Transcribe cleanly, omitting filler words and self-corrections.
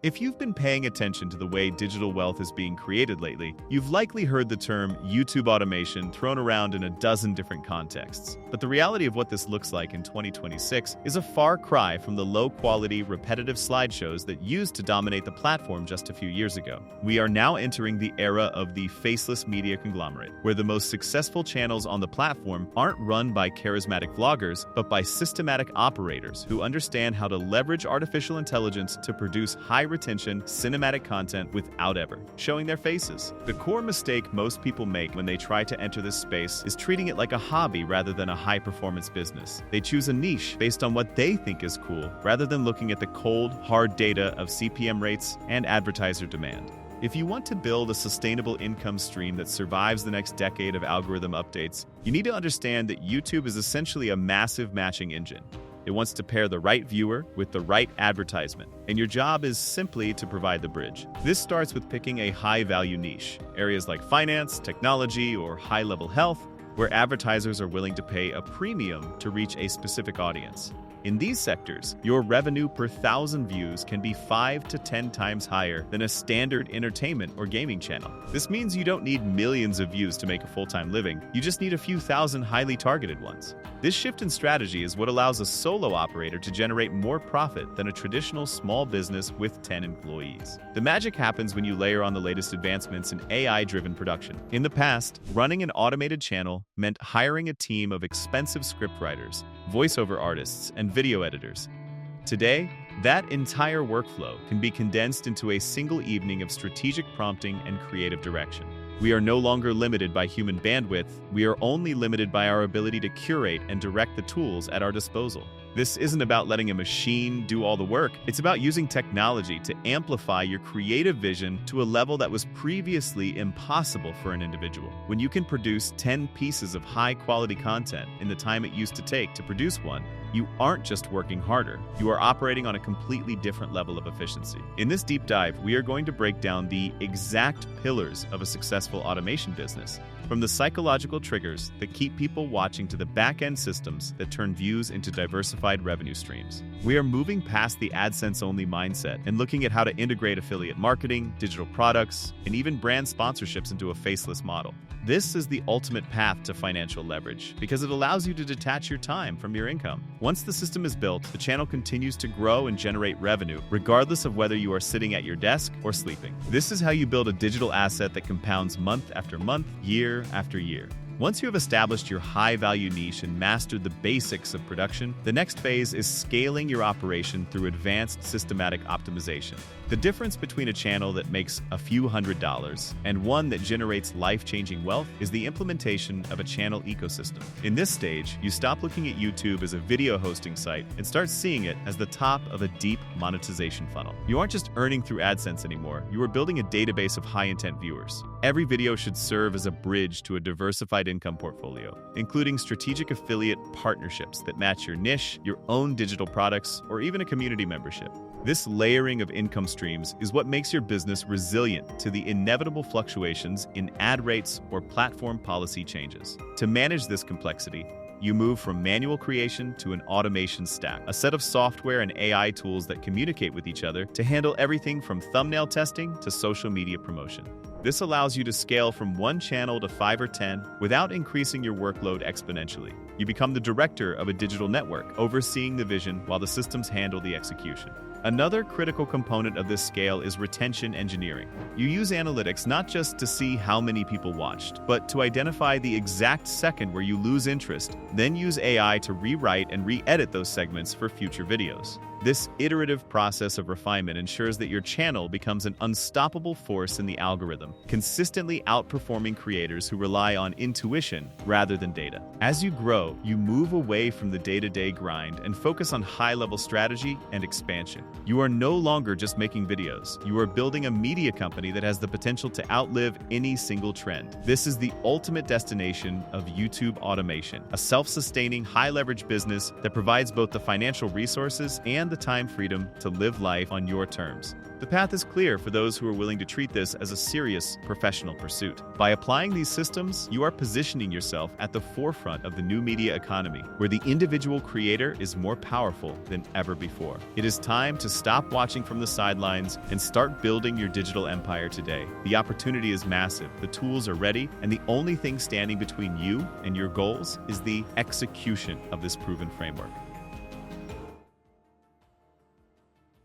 If you've been paying attention to the way digital wealth is being created lately, you've likely heard the term YouTube automation thrown around in a dozen different contexts. But the reality of what this looks like in 2026 is a far cry from the low-quality, repetitive slideshows that used to dominate the platform just a few years ago. We are now entering the era of the faceless media conglomerate, where the most successful channels on the platform aren't run by charismatic vloggers, but by systematic operators who understand how to leverage artificial intelligence to produce high-retention, cinematic content without ever showing their faces. The core mistake most people make when they try to enter this space is treating it like a hobby rather than a high-performance business. They choose a niche based on what they think is cool, rather than looking at the cold, hard data of CPM rates and advertiser demand. If you want to build a sustainable income stream that survives the next decade of algorithm updates, you need to understand that YouTube is essentially a massive matching engine. It wants to pair the right viewer with the right advertisement, and your job is simply to provide the bridge. This starts with picking a high-value niche, areas like finance, technology, or high-level health, where advertisers are willing to pay a premium to reach a specific audience. In these sectors, your revenue per 1,000 views can be 5 to 10 times higher than a standard entertainment or gaming channel. This means you don't need millions of views to make a full-time living, you just need a few thousand highly targeted ones. This shift in strategy is what allows a solo operator to generate more profit than a traditional small business with 10 employees. The magic happens when you layer on the latest advancements in AI-driven production. In the past, running an automated channel meant hiring a team of expensive scriptwriters, voiceover artists, and video editors. Today, that entire workflow can be condensed into a single evening of strategic prompting and creative direction. We are no longer limited by human bandwidth, we are only limited by our ability to curate and direct the tools at our disposal. This isn't about letting a machine do all the work, it's about using technology to amplify your creative vision to a level that was previously impossible for an individual. When you can produce 10 pieces of high-quality content in the time it used to take to produce one, you aren't just working harder, you are operating on a completely different level of efficiency. In this deep dive, we are going to break down the exact pillars of a successful automation business, from the psychological triggers that keep people watching to the back-end systems that turn views into diversified revenue streams. We are moving past the AdSense-only mindset and looking at how to integrate affiliate marketing, digital products, and even brand sponsorships into a faceless model. This is the ultimate path to financial leverage because it allows you to detach your time from your income. Once the system is built, the channel continues to grow and generate revenue, regardless of whether you are sitting at your desk or sleeping. This is how you build a digital asset that compounds month after month, year after year. Once you have established your high-value niche and mastered the basics of production, the next phase is scaling your operation through advanced systematic optimization. The difference between a channel that makes a few $100s and one that generates life-changing wealth is the implementation of a channel ecosystem. In this stage, you stop looking at YouTube as a video hosting site and start seeing it as the top of a deep monetization funnel. You aren't just earning through AdSense anymore, you are building a database of high-intent viewers. Every video should serve as a bridge to a diversified income portfolio, including strategic affiliate partnerships that match your niche, your own digital products, or even a community membership. This layering of income streams is what makes your business resilient to the inevitable fluctuations in ad rates or platform policy changes. To manage this complexity, you move from manual creation to an automation stack, a set of software and AI tools that communicate with each other to handle everything from thumbnail testing to social media promotion. This allows you to scale from one channel to 5 or 10 without increasing your workload exponentially. You become the director of a digital network, overseeing the vision while the systems handle the execution. Another critical component of this scale is retention engineering. You use analytics not just to see how many people watched, but to identify the exact second where you lose interest, then use AI to rewrite and re-edit those segments for future videos. This iterative process of refinement ensures that your channel becomes an unstoppable force in the algorithm, consistently outperforming creators who rely on intuition rather than data. As you grow, you move away from the day-to-day grind and focus on high-level strategy and expansion. You are no longer just making videos. You are building a media company that has the potential to outlive any single trend. This is the ultimate destination of YouTube automation, a self-sustaining, high-leverage business that provides both the financial resources and the time freedom to live life on your terms. The path is clear for those who are willing to treat this as a serious professional pursuit. By applying these systems, you are positioning yourself at the forefront of the new media economy, where the individual creator is more powerful than ever before. It is time to stop watching from the sidelines and start building your digital empire today. The opportunity is massive, the tools are ready, and the only thing standing between you and your goals is the execution of this proven framework.